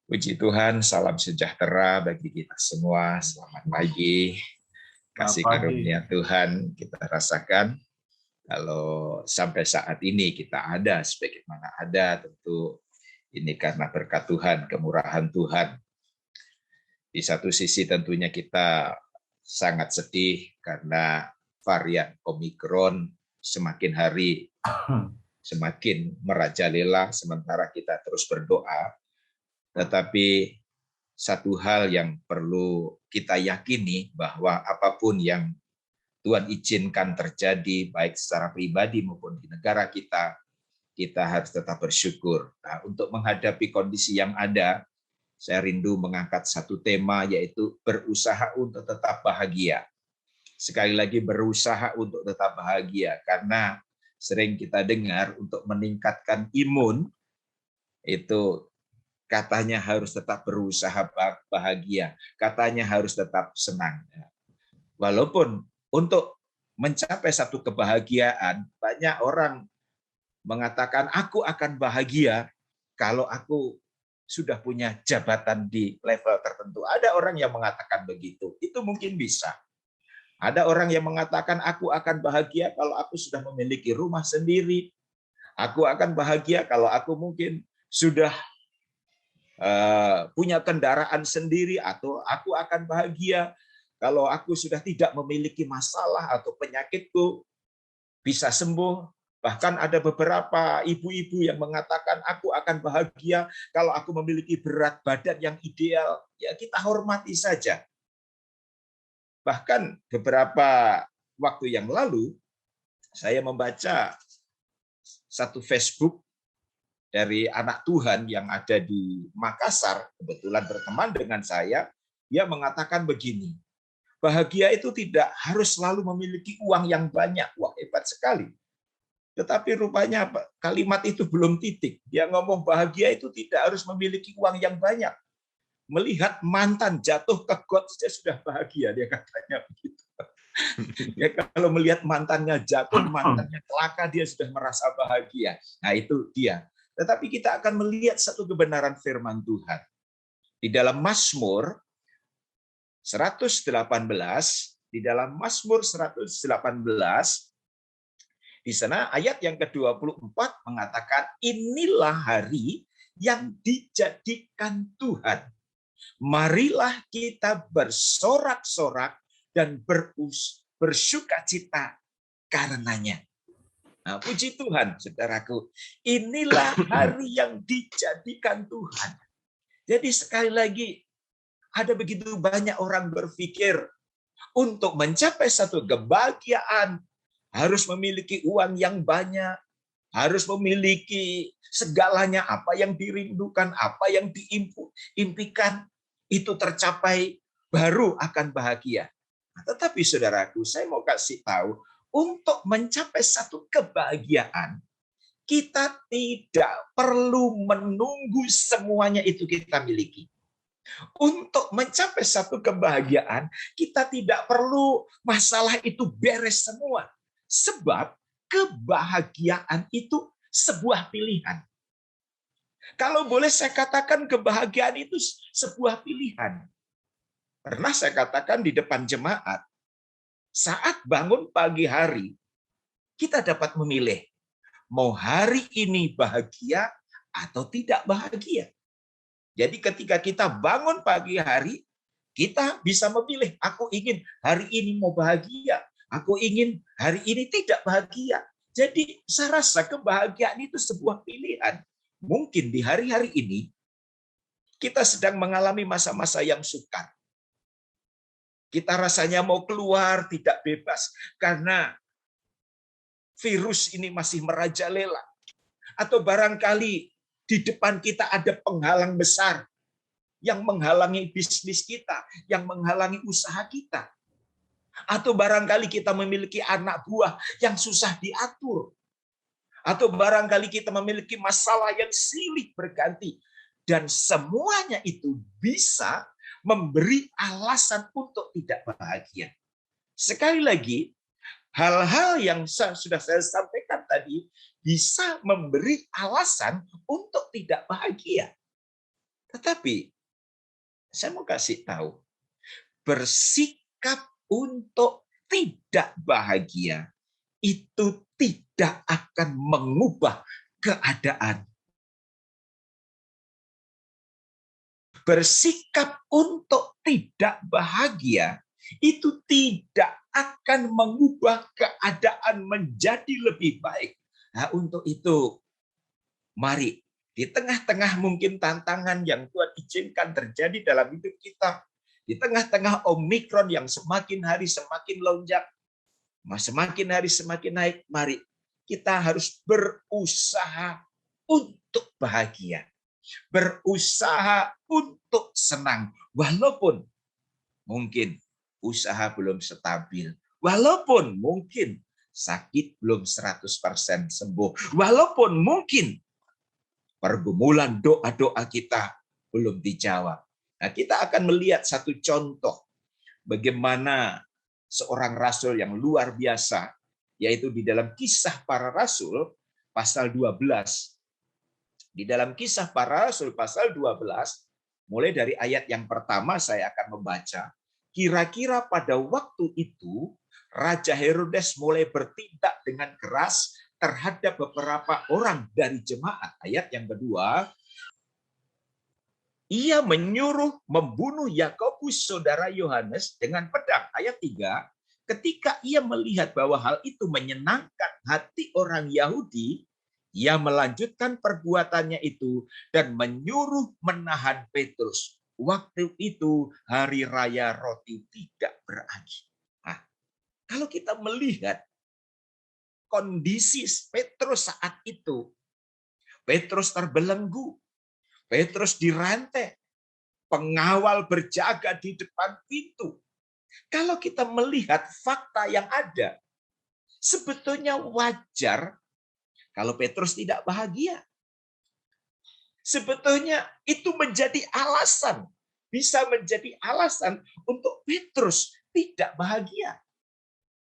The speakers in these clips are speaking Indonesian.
Puji Tuhan, salam sejahtera bagi kita semua. Selamat pagi. Selamat Kasih pagi. karunia Tuhan kita rasakan. Kalau sampai saat ini kita ada sebagaimana ada, tentu ini karena berkat Tuhan, kemurahan Tuhan. Di satu sisi tentunya kita sangat sedih karena varian Omikron semakin hari semakin merajalela, sementara kita terus berdoa. Tetapi satu hal yang perlu kita yakini bahwa apapun yang Tuhan izinkan terjadi, baik secara pribadi maupun di negara kita harus tetap bersyukur. Nah, untuk menghadapi kondisi yang ada, saya rindu mengangkat satu tema, yaitu berusaha untuk tetap bahagia. Sekali lagi, berusaha untuk tetap bahagia, karena sering kita dengar untuk meningkatkan imun, itu katanya harus tetap berusaha bahagia, katanya harus tetap senang. Walaupun untuk mencapai satu kebahagiaan, banyak orang mengatakan aku akan bahagia kalau aku sudah punya jabatan di level tertentu. Ada orang yang mengatakan begitu, itu mungkin bisa. Ada orang yang mengatakan aku akan bahagia kalau aku sudah memiliki rumah sendiri. Aku akan bahagia kalau aku mungkin sudah punya kendaraan sendiri, atau aku akan bahagia kalau aku sudah tidak memiliki masalah atau penyakitku bisa sembuh. Bahkan ada beberapa ibu-ibu yang mengatakan aku akan bahagia kalau aku memiliki berat badan yang ideal. Ya, kita hormati saja. Bahkan beberapa waktu yang lalu saya membaca satu Facebook dari anak Tuhan yang ada di Makassar, kebetulan berteman dengan saya. Dia mengatakan begini, bahagia itu tidak harus selalu memiliki uang yang banyak. Wah, hebat sekali. Tetapi rupanya kalimat itu belum titik. Dia ngomong bahagia itu tidak harus memiliki uang yang banyak. Melihat mantan jatuh ke got saja sudah bahagia, dia katanya begitu. Ya, kalau melihat mantannya jatuh, mantannya celaka, dia sudah merasa bahagia. Nah, itu dia. Tetapi kita akan melihat satu kebenaran firman Tuhan. Di dalam Mazmur 118, di dalam Mazmur 118, di sana ayat yang ke-24 mengatakan, inilah hari yang dijadikan Tuhan. Marilah kita bersorak-sorak dan bersukacita karenanya. Nah, puji Tuhan, saudaraku. Inilah hari yang dijadikan Tuhan. Jadi sekali lagi, ada begitu banyak orang berpikir untuk mencapai satu kebahagiaan harus memiliki uang yang banyak, harus memiliki segalanya, apa yang dirindukan, apa yang diimpikan, itu tercapai baru akan bahagia. Nah, tetapi saudaraku, saya mau kasih tahu, untuk mencapai satu kebahagiaan, kita tidak perlu menunggu semuanya itu kita miliki. Untuk mencapai satu kebahagiaan, kita tidak perlu masalah itu beres semua. Sebab kebahagiaan itu sebuah pilihan. Kalau boleh saya katakan, kebahagiaan itu sebuah pilihan. Pernah saya katakan di depan jemaat, saat bangun pagi hari, kita dapat memilih, mau hari ini bahagia atau tidak bahagia. Jadi ketika kita bangun pagi hari, kita bisa memilih, aku ingin hari ini mau bahagia, aku ingin hari ini tidak bahagia. Jadi saya rasa kebahagiaan itu sebuah pilihan. Mungkin di hari-hari ini, kita sedang mengalami masa-masa yang sukar. Kita rasanya mau keluar, tidak bebas, karena virus ini masih merajalela. Atau barangkali di depan kita ada penghalang besar yang menghalangi bisnis kita, yang menghalangi usaha kita. Atau barangkali kita memiliki anak buah yang susah diatur. Atau barangkali kita memiliki masalah yang silih berganti. Dan semuanya itu bisa memberi alasan untuk tidak bahagia. Sekali lagi, hal-hal yang sudah saya sampaikan tadi bisa memberi alasan untuk tidak bahagia. Tetapi saya mau kasih tahu, bersikap untuk tidak bahagia itu tidak akan mengubah keadaan. Bersikap untuk tidak bahagia itu tidak akan mengubah keadaan menjadi lebih baik. Nah, untuk itu, mari di tengah-tengah mungkin tantangan yang Tuhan izinkan terjadi dalam hidup kita, di tengah-tengah Omikron yang semakin hari semakin lonjak, semakin hari semakin naik, mari kita harus berusaha untuk bahagia. Berusaha untuk senang. Walaupun mungkin usaha belum stabil. Walaupun mungkin sakit belum 100% sembuh. Walaupun mungkin pergumulan doa-doa kita belum dijawab. Nah, kita akan melihat satu contoh bagaimana seorang rasul yang luar biasa, yaitu di dalam Kisah Para Rasul pasal 12. Di dalam Kisah Para Rasul pasal 12, mulai dari ayat yang pertama saya akan membaca. Kira-kira pada waktu itu, Raja Herodes mulai bertindak dengan keras terhadap beberapa orang dari jemaat. Ayat yang kedua, ia menyuruh membunuh Yakobus saudara Yohanes dengan pedang. Ayat 3, ketika ia melihat bahwa hal itu menyenangkan hati orang Yahudi, ia melanjutkan perbuatannya itu dan menyuruh menahan Petrus. Waktu itu hari raya roti tidak berakhir. Nah, kalau kita melihat kondisi Petrus saat itu, Petrus terbelenggu, Petrus dirantai, pengawal berjaga di depan pintu. Kalau kita melihat fakta yang ada, sebetulnya wajar kalau Petrus tidak bahagia. Sebetulnya itu menjadi alasan, bisa menjadi alasan untuk Petrus tidak bahagia.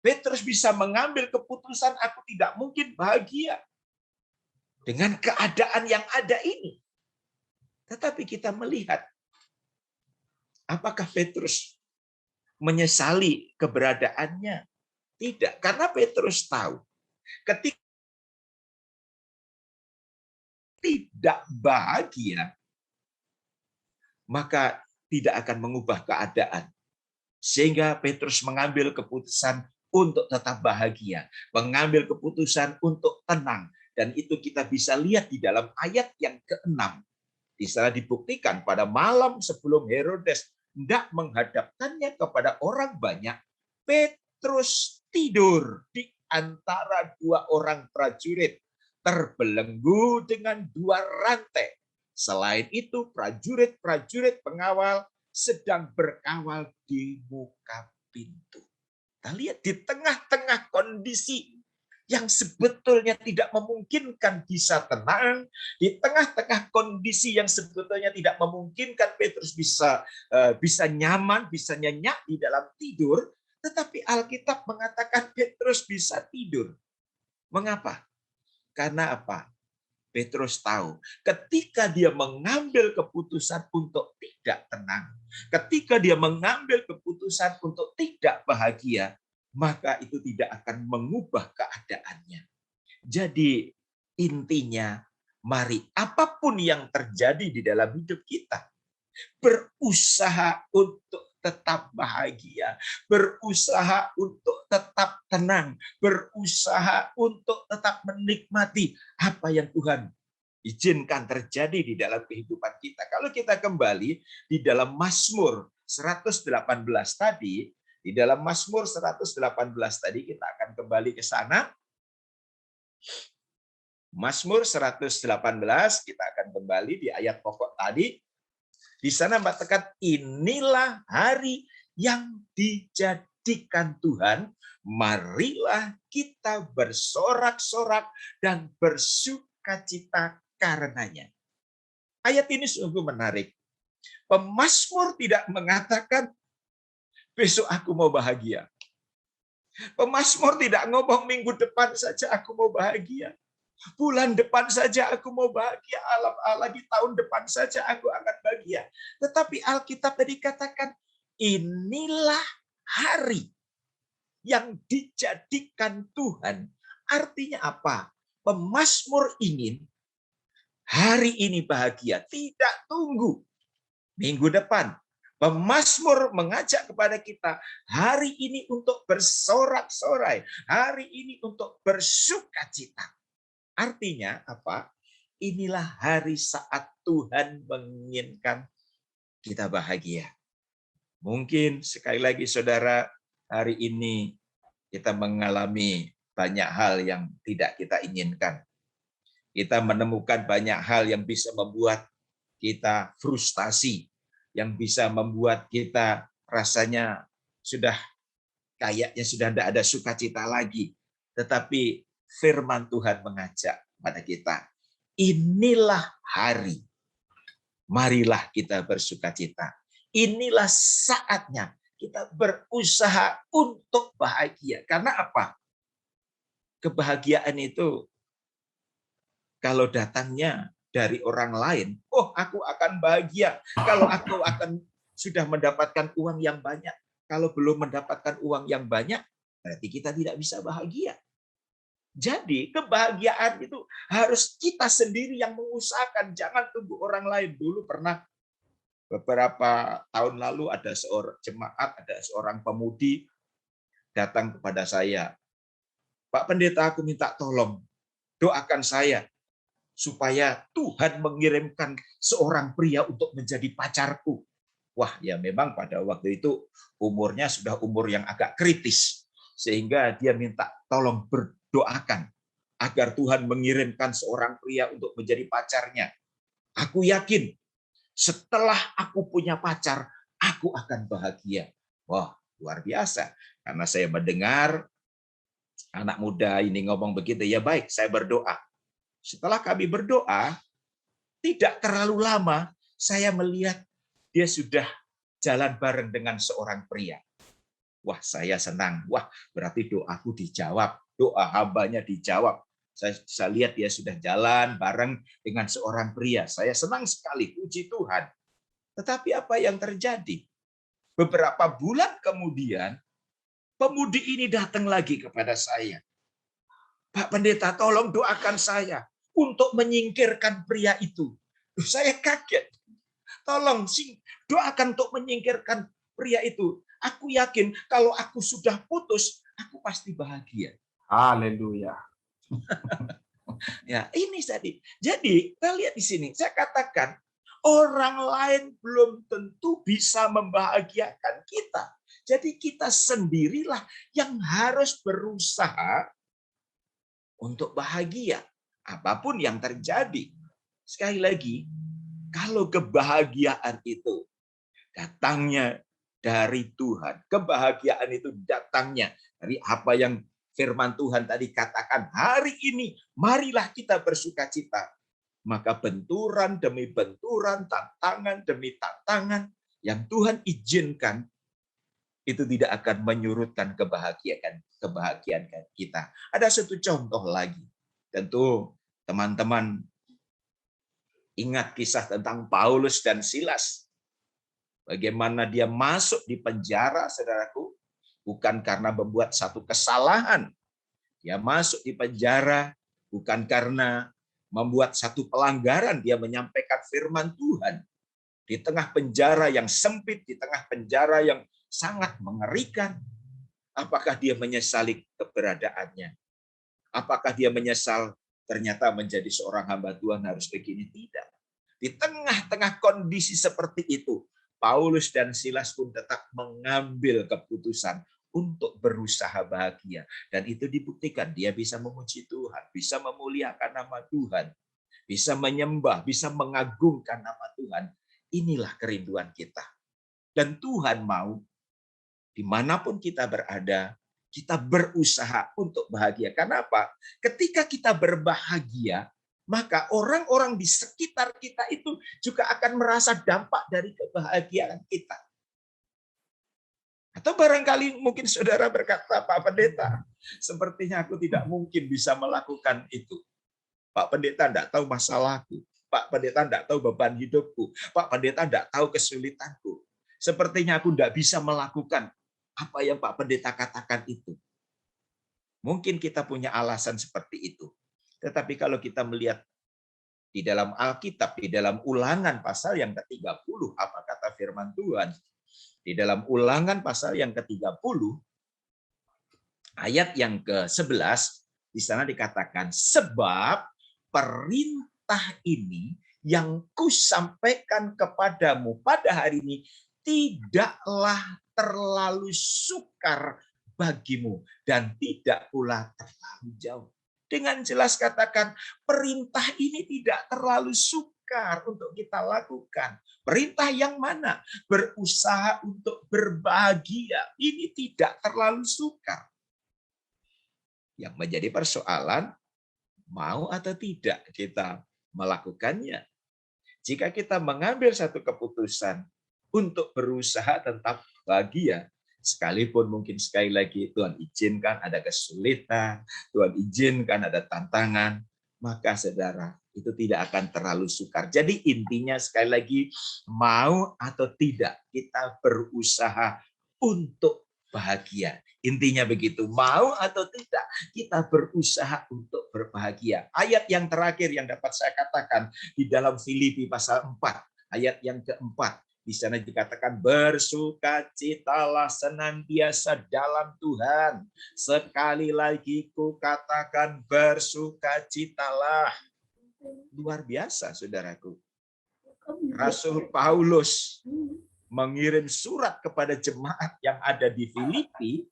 Petrus bisa mengambil keputusan, aku tidak mungkin bahagia dengan keadaan yang ada ini. Tetapi kita melihat, apakah Petrus menyesali keberadaannya? Tidak, karena Petrus tahu ketika tidak bahagia, maka tidak akan mengubah keadaan. Sehingga Petrus mengambil keputusan untuk tetap bahagia, mengambil keputusan untuk tenang. Dan itu kita bisa lihat di dalam ayat yang ke-6. Di sana dibuktikan pada malam sebelum Herodes hendak menghadapkannya kepada orang banyak, Petrus tidur di antara dua orang prajurit, terbelenggu dengan dua rantai. Selain itu, prajurit-prajurit pengawal sedang berkawal di muka pintu. Kita lihat di tengah-tengah kondisi yang sebetulnya tidak memungkinkan bisa tenang, di tengah-tengah kondisi yang sebetulnya tidak memungkinkan Petrus bisa nyaman, bisa nyenyak di dalam tidur, tetapi Alkitab mengatakan Petrus bisa tidur. Mengapa? Karena apa? Petrus tahu, ketika dia mengambil keputusan untuk tidak tenang, ketika dia mengambil keputusan untuk tidak bahagia, maka itu tidak akan mengubah keadaannya. Jadi intinya, mari apapun yang terjadi di dalam hidup kita, berusaha untuk tetap bahagia, berusaha untuk tetap tenang, berusaha untuk tetap menikmati apa yang Tuhan izinkan terjadi di dalam kehidupan kita. Kalau kita kembali di dalam Mazmur 118 tadi, di dalam Mazmur 118 tadi kita akan kembali ke sana. Mazmur 118 kita akan kembali di ayat pokok tadi. Di sana mengatakan, inilah hari yang dijadikan Tuhan, marilah kita bersorak-sorak dan bersukacita karenanya. Ayat ini sungguh menarik. Pemazmur tidak mengatakan, besok aku mau bahagia. Pemazmur tidak ngomong minggu depan saja aku mau bahagia. Bulan depan saja aku mau bahagia, lagi tahun depan saja aku akan bahagia. Tetapi Alkitab tadi katakan, inilah hari yang dijadikan Tuhan. Artinya apa? Pemazmur ingin hari ini bahagia, tidak tunggu minggu depan. Pemazmur mengajak kepada kita hari ini untuk bersorak-sorai, hari ini untuk bersukacita. Artinya apa? Inilah hari saat Tuhan menginginkan kita bahagia. Mungkin sekali lagi saudara, hari ini kita mengalami banyak hal yang tidak kita inginkan. Kita menemukan banyak hal yang bisa membuat kita frustasi, yang bisa membuat kita rasanya sudah kayaknya sudah tidak ada sukacita lagi. Tetapi firman Tuhan mengajak pada kita, inilah hari, marilah kita bersukacita. Inilah saatnya kita berusaha untuk bahagia. Karena apa? Kebahagiaan itu kalau datangnya dari orang lain, oh aku akan bahagia kalau aku akan sudah mendapatkan uang yang banyak. Kalau belum mendapatkan uang yang banyak, berarti kita tidak bisa bahagia. Jadi kebahagiaan itu harus kita sendiri yang mengusahakan, jangan tunggu orang lain. Dulu pernah beberapa tahun lalu ada seorang jemaat, ada seorang pemudi datang kepada saya. Pak Pendeta, aku minta tolong doakan saya supaya Tuhan mengirimkan seorang pria untuk menjadi pacarku. Wah, ya memang pada waktu itu umurnya sudah umur yang agak kritis. Sehingga dia minta tolong berdoakan agar Tuhan mengirimkan seorang pria untuk menjadi pacarnya. Aku yakin setelah aku punya pacar, aku akan bahagia. Wah, luar biasa. Karena saya mendengar anak muda ini ngomong begitu, ya baik, saya berdoa. Setelah kami berdoa, tidak terlalu lama, saya melihat dia sudah jalan bareng dengan seorang pria. Wah, saya senang. Wah, berarti doaku dijawab. Doa hambanya dijawab. Saya lihat dia sudah jalan bareng dengan seorang pria. Saya senang sekali, puji Tuhan. Tetapi apa yang terjadi? Beberapa bulan kemudian, pemudi ini datang lagi kepada saya. Pak Pendeta, tolong doakan saya untuk menyingkirkan pria itu. Saya kaget. Tolong doakan untuk menyingkirkan pria itu. Aku yakin kalau aku sudah putus, aku pasti bahagia. Haleluya. Ya, ini tadi. Jadi, kita lihat di sini. Saya katakan, orang lain belum tentu bisa membahagiakan kita. Jadi kita sendirilah yang harus berusaha untuk bahagia. Apapun yang terjadi. Sekali lagi, kalau kebahagiaan itu datangnya dari Tuhan, kebahagiaan itu datangnya dari apa yang firman Tuhan tadi katakan, hari ini marilah kita bersukacita. Maka benturan demi benturan, tantangan demi tantangan yang Tuhan izinkan, itu tidak akan menyurutkan kebahagiaan kita. Ada satu contoh lagi. Tentu teman-teman ingat kisah tentang Paulus dan Silas. Bagaimana dia masuk di penjara, saudaraku, bukan karena membuat satu kesalahan. Dia masuk di penjara bukan karena membuat satu pelanggaran, dia menyampaikan firman Tuhan. Di tengah penjara yang sempit, di tengah penjara yang sangat mengerikan, apakah dia menyesali keberadaannya? Apakah dia menyesal ternyata menjadi seorang hamba Tuhan harus begini? Tidak. Di tengah-tengah kondisi seperti itu, Paulus dan Silas pun tetap mengambil keputusan untuk berusaha bahagia. Dan itu dibuktikan, dia bisa memuji Tuhan, bisa memuliakan nama Tuhan, bisa menyembah, bisa mengagungkan nama Tuhan. Inilah kerinduan kita. Dan Tuhan mau, dimanapun kita berada, kita berusaha untuk bahagia. Kenapa? Ketika kita berbahagia, maka orang-orang di sekitar kita itu juga akan merasa dampak dari kebahagiaan kita. Atau barangkali mungkin saudara berkata, Pak Pendeta, sepertinya aku tidak mungkin bisa melakukan itu. Pak Pendeta tidak tahu masalahku. Pak Pendeta tidak tahu beban hidupku. Pak Pendeta tidak tahu kesulitanku. Sepertinya aku tidak bisa melakukan apa yang Pak Pendeta katakan itu. Mungkin kita punya alasan seperti itu. Tetapi kalau kita melihat di dalam Alkitab, di dalam Ulangan pasal yang ke-30, apa kata firman Tuhan? Di dalam Ulangan pasal yang ke-30, ayat yang ke-11, di sana dikatakan, sebab perintah ini yang kusampaikan kepadamu pada hari ini tidaklah terlalu sukar bagimu dan tidak pula terlalu jauh. Dengan jelas katakan, perintah ini tidak terlalu sukar untuk kita lakukan. Perintah yang mana? Berusaha untuk berbahagia. Ini tidak terlalu sukar. Yang menjadi persoalan, mau atau tidak kita melakukannya. Jika kita mengambil satu keputusan untuk berusaha tetap bahagia, sekalipun mungkin sekali lagi Tuhan izinkan ada kesulitan, Tuhan izinkan ada tantangan, maka saudara itu tidak akan terlalu sukar. Jadi intinya sekali lagi, mau atau tidak kita berusaha untuk bahagia. Intinya begitu, mau atau tidak kita berusaha untuk berbahagia. Ayat yang terakhir yang dapat saya katakan di dalam Filipi pasal 4, ayat yang keempat. Di sana dikatakan bersukacitalah senantiasa dalam Tuhan. Sekali lagi ku katakan bersukacitalah. Luar biasa saudaraku. Rasul Paulus mengirim surat kepada jemaat yang ada di Filipi.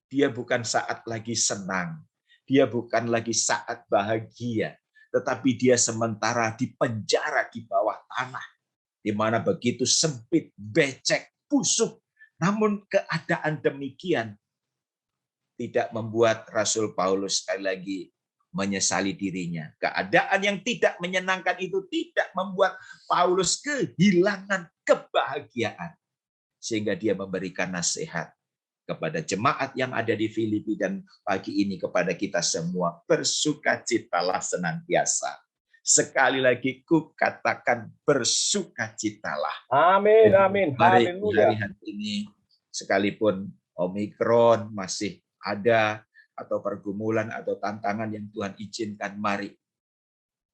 Dia bukan saat lagi senang. Dia bukan lagi saat bahagia. Tetapi dia sementara di penjara di bawah tanah. Di mana begitu sempit, becek, busuk. Namun keadaan demikian tidak membuat Rasul Paulus sekali lagi menyesali dirinya. Keadaan yang tidak menyenangkan itu tidak membuat Paulus kehilangan kebahagiaan. Sehingga dia memberikan nasihat kepada jemaat yang ada di Filipi dan pagi ini kepada kita semua. Bersukacitalah senantiasa. Sekali lagi ku katakan bersukacitalah. Amin, amin. Hari Haleluya. ini sekalipun Omikron masih ada atau pergumulan atau tantangan yang Tuhan izinkan, mari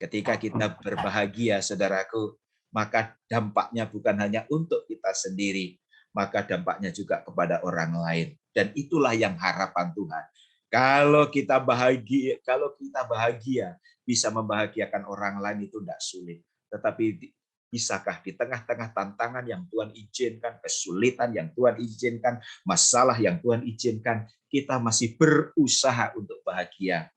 ketika kita berbahagia saudaraku, maka dampaknya bukan hanya untuk kita sendiri, maka dampaknya juga kepada orang lain. Dan itulah yang harapan Tuhan. Kalau kita bahagia, bisa membahagiakan orang lain itu tidak sulit. Tetapi bisakah di tengah-tengah tantangan yang Tuhan izinkan, kesulitan yang Tuhan izinkan, masalah yang Tuhan izinkan, kita masih berusaha untuk bahagia.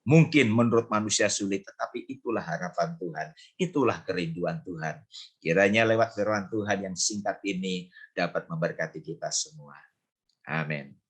Mungkin menurut manusia sulit, tetapi itulah harapan Tuhan. Itulah kerinduan Tuhan. Kiranya lewat firman Tuhan yang singkat ini dapat memberkati kita semua. Amin.